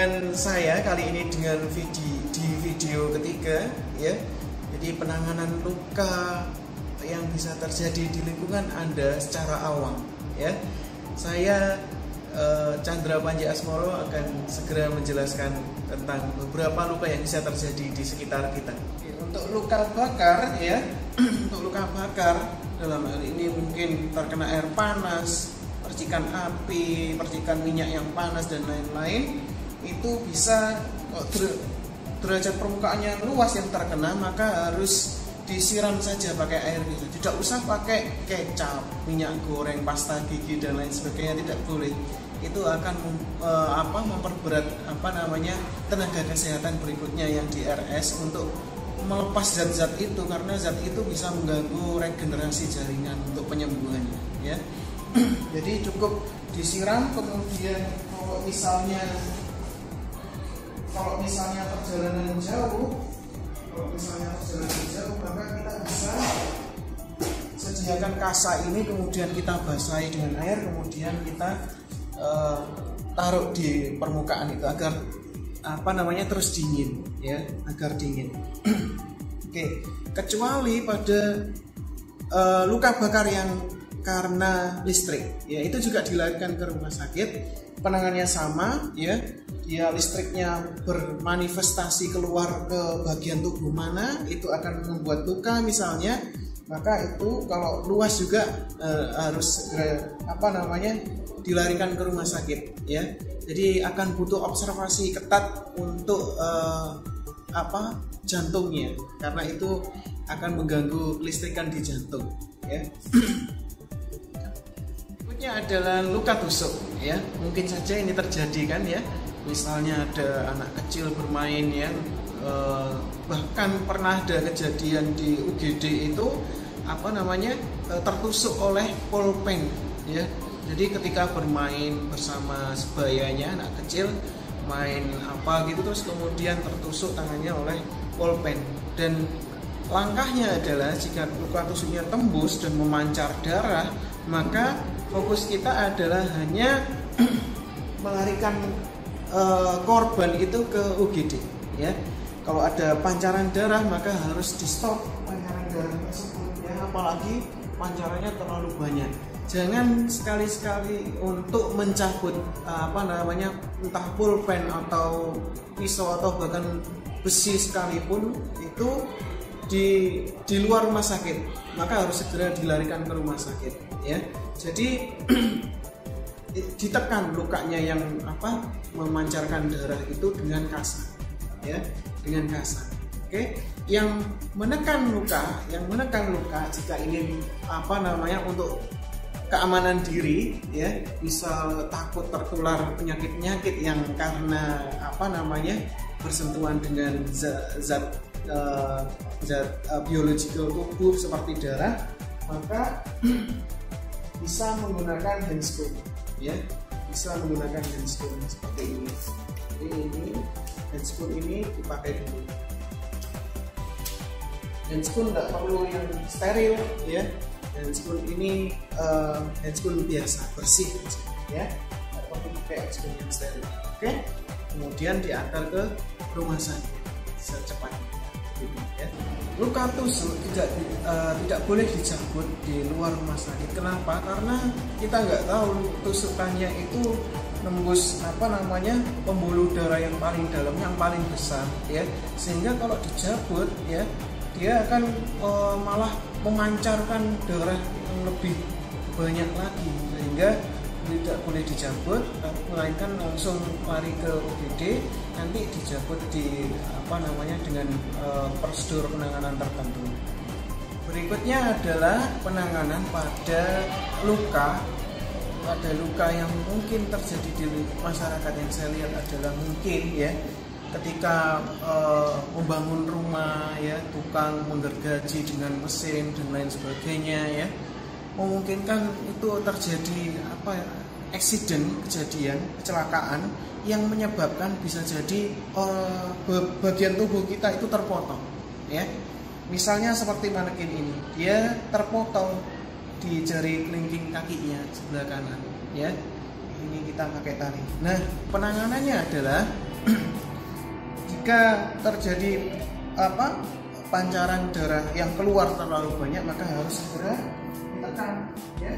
dengan saya kali ini dengan video ketiga ya. Jadi penanganan luka yang bisa terjadi di lingkungan Anda secara awam ya. Saya Chandra Panji Asmoro akan segera menjelaskan tentang beberapa luka yang bisa terjadi di sekitar kita. Untuk luka bakar ya, untuk luka bakar dalam hal ini mungkin terkena air panas, percikan api, percikan minyak yang panas dan lain-lain, itu bisa derajat permukaannya luas yang terkena, maka harus disiram saja pakai air gitu. Tidak usah pakai kecap, minyak goreng, pasta gigi dan lain sebagainya, tidak boleh. Itu akan memperberat tenaga kesehatan berikutnya yang di RS untuk melepas zat-zat itu, karena zat itu bisa mengganggu regenerasi jaringan untuk penyembuhannya ya. Jadi cukup disiram, kemudian kalau misalnya perjalanan jauh, maka kita bisa sediakan kasa ini, kemudian kita basahi dengan air, kemudian kita taruh di permukaan itu agar terus dingin ya, agar dingin. Oke, kecuali pada luka bakar yang karena listrik ya, itu juga dilarikan ke rumah sakit. Penanganannya sama ya, dia listriknya bermanifestasi keluar ke bagian tubuh mana, itu akan membuat luka misalnya, maka itu kalau luas juga harus segera dilarikan ke rumah sakit ya. Jadi akan butuh observasi ketat untuk jantungnya, karena itu akan mengganggu listrikan di jantung ya. Berikutnya adalah luka tusuk ya. Mungkin saja ini terjadi kan ya. Misalnya ada anak kecil bermain ya, bahkan pernah ada kejadian di UGD itu tertusuk oleh pulpen ya. Jadi ketika bermain bersama sebayanya, anak kecil main terus kemudian tertusuk tangannya oleh pulpen. Dan langkahnya adalah jika luka tusuknya tembus dan memancar darah, maka fokus kita adalah hanya melarikan korban itu ke UGD ya. Kalau ada pancaran darah maka harus di stop pancaran darah tersebut ya, apalagi pancarannya terlalu banyak. Jangan sekali-sekali untuk mencabut entah pulpen atau pisau atau bahkan besi sekalipun itu di luar rumah sakit, maka harus segera dilarikan ke rumah sakit ya. Jadi ditekan lukanya yang memancarkan darah itu dengan kasar ya, dengan kasar. Oke, yang menekan luka jika ingin untuk keamanan diri ya, misal takut tertular penyakit-penyakit yang karena bersentuhan dengan zat biologikal tubuh seperti darah, maka bisa menggunakan handscoon ya, seperti ini. Jadi ini handscoon ini dipakai dulu. Handscoon nggak perlu yang steril ya. Handscoon ini handscoon biasa, bersih ya, nggak perlu pakai handscoon yang steril. Oke, kemudian diantar ke rumah sakit secepatnya ya. Luka tusuk tidak boleh dicabut di luar rumah sakit. Kenapa? Karena kita nggak tahu tusukannya itu nembus pembuluh darah yang paling dalam, yang paling besar ya, sehingga kalau dicabut ya, dia akan malah memancarkan darah yang lebih banyak lagi, sehingga tidak boleh dicabut, melainkan langsung lari ke UGD, nanti dicabut dengan prosedur penanganan tertentu. Berikutnya adalah penanganan pada luka yang mungkin terjadi di masyarakat. Yang saya lihat adalah mungkin ya, ketika membangun rumah ya, tukang menggergaji dengan mesin dan lain sebagainya ya, memungkinkan itu terjadi kecelakaan yang menyebabkan bisa jadi bagian tubuh kita itu terpotong ya. Misalnya seperti manekin ini, dia terpotong di jari kelingking kakinya sebelah kanan ya. Ini kita pakai tali. Nah, penanganannya adalah jika terjadi pancaran darah yang keluar terlalu banyak, maka harus segera ditekan ya,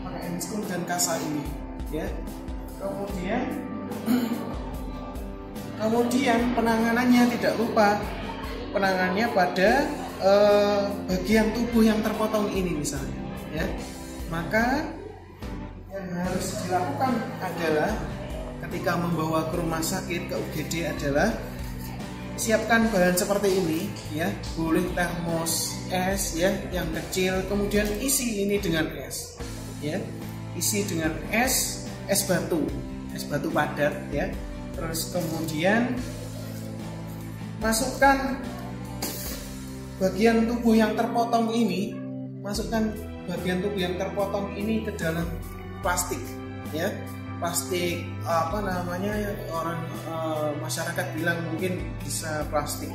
pakai handscoon dan kasa ini ya. Kemudian penanganannya tidak lupa penanganannya pada bagian tubuh yang terpotong ini misalnya ya. Maka yang harus dilakukan adalah ketika membawa ke rumah sakit, ke UGD adalah siapkan bahan seperti ini ya, boleh termos es ya yang kecil, kemudian isi ini dengan es ya, isi dengan es batu padat ya. Terus kemudian masukkan bagian tubuh yang terpotong ini, ke dalam plastik ya. Plastik orang masyarakat bilang mungkin bisa plastik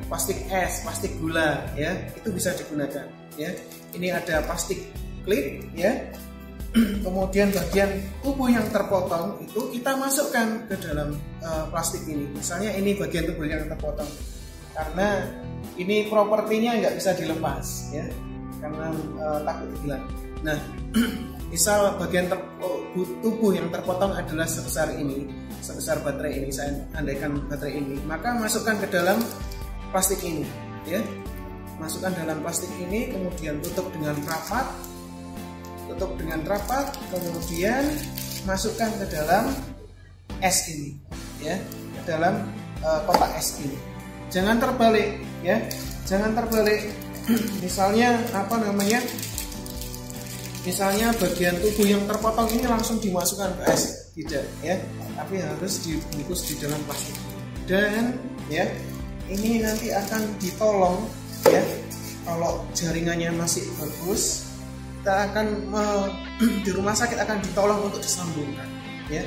plastik es, plastik gula ya, itu bisa digunakan ya. Ini ada plastik klip ya. Kemudian bagian tubuh yang terpotong itu kita masukkan ke dalam plastik ini. Misalnya ini bagian tubuh yang terpotong, karena ini propertinya nggak bisa dilepas ya, karena takut hilang. Nah, misal bagian tubuh yang terpotong adalah sebesar baterai ini, saya andaikan baterai ini, maka masukkan ke dalam plastik ini ya. Masukkan dalam plastik ini, kemudian tutup dengan rapat, kemudian masukkan ke dalam es ini ya, ke dalam kotak es ini. Jangan terbalik ya, misalnya bagian tubuh yang terpotong ini langsung dimasukkan ke es, tidak ya, tapi harus dibungkus di dalam plastik. Dan ya, ini nanti akan ditolong ya, kalau jaringannya masih bagus, kita akan di rumah sakit akan ditolong untuk disambungkan ya,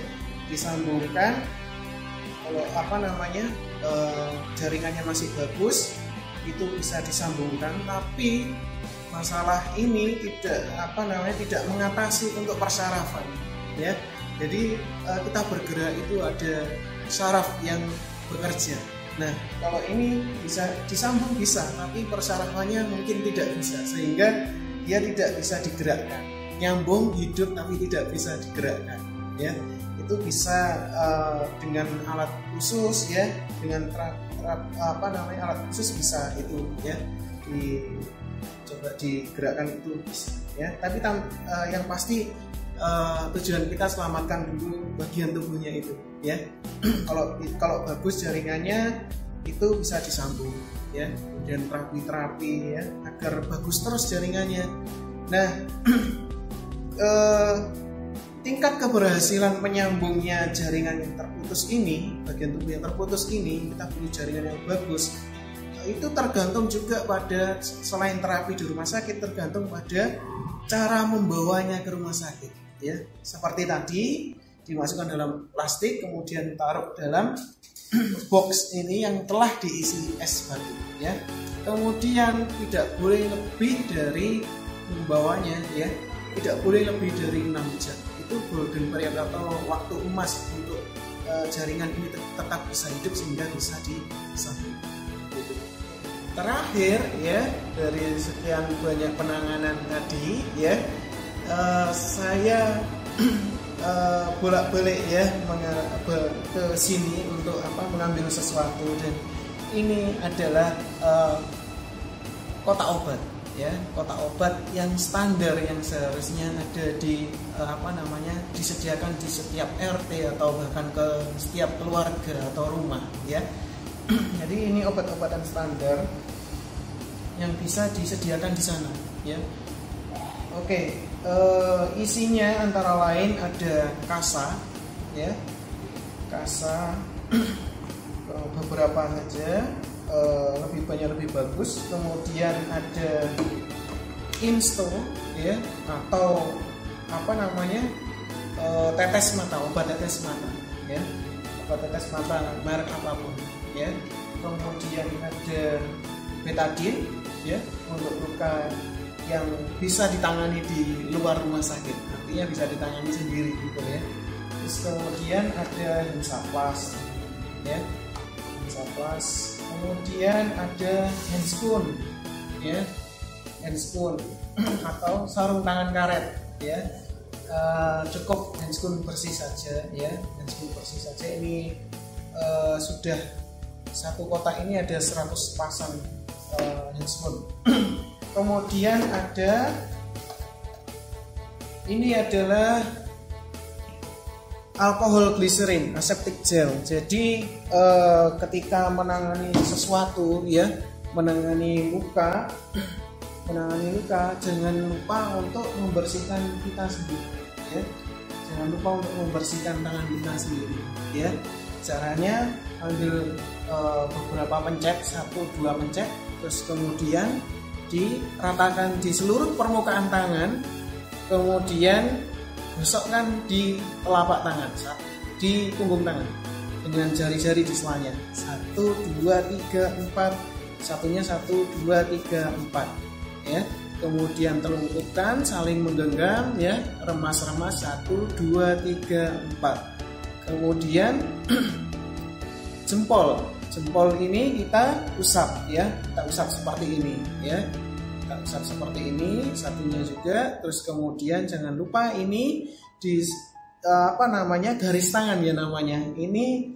kalau jaringannya masih bagus itu bisa disambungkan, tapi masalah ini tidak mengatasi untuk persarafan ya. Jadi kita bergerak itu ada saraf yang bekerja. Nah, kalau ini bisa disambung bisa, tapi persarafannya mungkin tidak bisa, sehingga dia tidak bisa digerakkan. Nyambung hidup tapi tidak bisa digerakkan ya. Itu bisa dengan alat khusus ya, dengan alat khusus bisa itu ya, coba digerakkan itu bisa ya. Tapi yang pasti tujuan kita selamatkan dulu bagian tubuhnya itu ya. Kalau bagus jaringannya itu bisa disambung ya, kemudian terapi ya, agar bagus terus jaringannya. Nah, tingkat keberhasilan menyambungnya jaringan yang terputus ini, bagian tubuh yang terputus ini, kita perlu jaringan yang bagus. Itu tergantung juga pada, selain terapi di rumah sakit, tergantung pada cara membawanya ke rumah sakit ya. Seperti tadi, dimasukkan dalam plastik, kemudian taruh dalam box ini yang telah diisi es batu ya. Kemudian tidak boleh lebih dari membawanya ya, tidak boleh lebih dari 6 jam. Itu golden period atau waktu emas untuk jaringan ini tetap bisa hidup sehingga bisa disambung. Terakhir ya, dari sekian banyak penanganan tadi ya, saya bolak-balik ya ke sini untuk mengambil sesuatu, dan ini adalah kotak obat ya, kotak obat yang standar yang seharusnya ada disediakan di setiap RT atau bahkan ke setiap keluarga atau rumah ya. Jadi ini obat-obatan standar yang bisa disediakan di sana ya. Oke, isinya antara lain ada kasa ya, kasa beberapa saja, lebih banyak lebih bagus. Kemudian ada insto ya, atau tetes mata, obat tetes mata ya, obat tetes mata merek apapun ya. Kemudian ada betadine ya, untuk luka yang bisa ditangani di luar rumah sakit, artinya bisa ditangani sendiri gitu ya. Terus kemudian ada Hansaplast ya, Hansaplast. Kemudian ada handscoon ya, handscoon atau sarung tangan karet ya. Cukup handscoon bersih saja ya, handscoon bersih saja. Ini sudah satu kotak ini ada 100 pasang handscoon. Kemudian ada ini adalah alkohol glycerin aseptic gel. Jadi ketika menangani sesuatu ya, menangani luka, jangan lupa untuk membersihkan kita sendiri ya. Jangan lupa untuk membersihkan tangan kita sendiri ya. Caranya ambil beberapa pencet, 1-2 pencet, terus kemudian diratakan di seluruh permukaan tangan, kemudian gosokkan di telapak tangan, di punggung tangan dengan jari-jari di selanya. 1, 2, 3, 4, satunya 1, 2, 3, 4 ya. Kemudian telungkupkan, saling menggenggam ya, remas-remas 1, 2, 3, 4. Kemudian jempol ini kita usap ya, kita usap seperti ini ya, kita usap seperti ini, satunya juga. Terus kemudian jangan lupa ini di garis tangan ya namanya, ini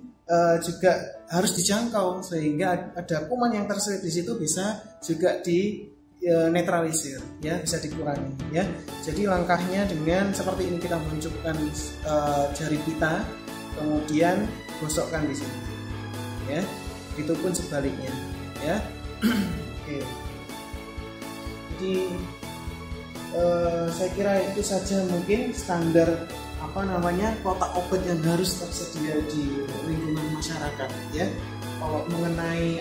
juga harus dijangkau sehingga ada kuman yang terselip di situ bisa juga di netralisir ya, bisa dikurangi ya. Jadi langkahnya dengan seperti ini, kita menunjukkan jari kita, kemudian gosokkan di sini ya, itu pun sebaliknya ya. Oke, jadi saya kira itu saja mungkin standar kotak obat yang harus tersedia di lingkungan masyarakat ya. Kalau mengenai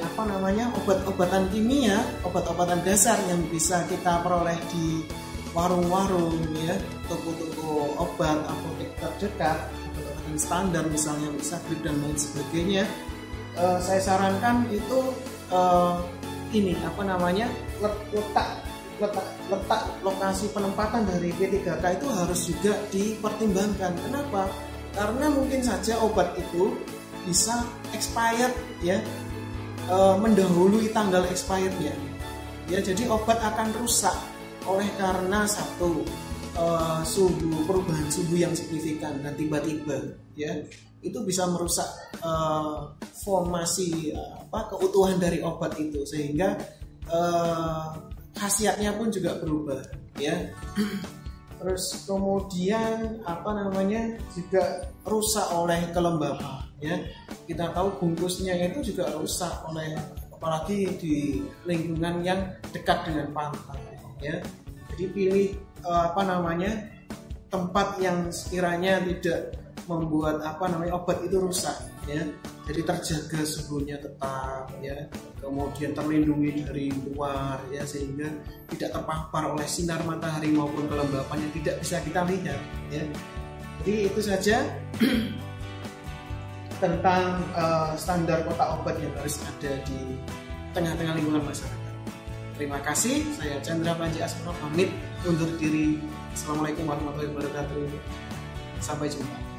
obat-obatan kimia, obat-obatan dasar yang bisa kita peroleh di warung-warung ya, toko-toko obat, apotek terdekat, obat-obatan standar misalnya Sagrip dan lain sebagainya, saya sarankan itu letak lokasi penempatan dari P3K itu harus juga dipertimbangkan. Kenapa? Karena mungkin saja obat itu bisa expired ya, mendahului tanggal expirednya ya. Jadi obat akan rusak oleh karena satu perubahan suhu yang signifikan dan tiba-tiba ya, itu bisa merusak formasi keutuhan dari obat itu, sehingga khasiatnya pun juga berubah ya. Terus kemudian juga rusak oleh kelembapan ya. Kita tahu bungkusnya itu juga rusak oleh, apalagi di lingkungan yang dekat dengan pantai ya. Jadi pilih tempat yang sekiranya tidak membuat obat itu rusak ya. Jadi terjaga suhunya tetap ya, kemudian terlindungi dari luar ya, sehingga tidak terpapar oleh sinar matahari maupun kelembapan yang tidak bisa kita lihat ya. Jadi itu saja tentang standar kotak obat yang harus ada di tengah-tengah lingkungan masyarakat. Terima kasih, saya Chandra Panji Asmoro pamit undur diri. Assalamualaikum warahmatullahi wabarakatuh. Sampai jumpa.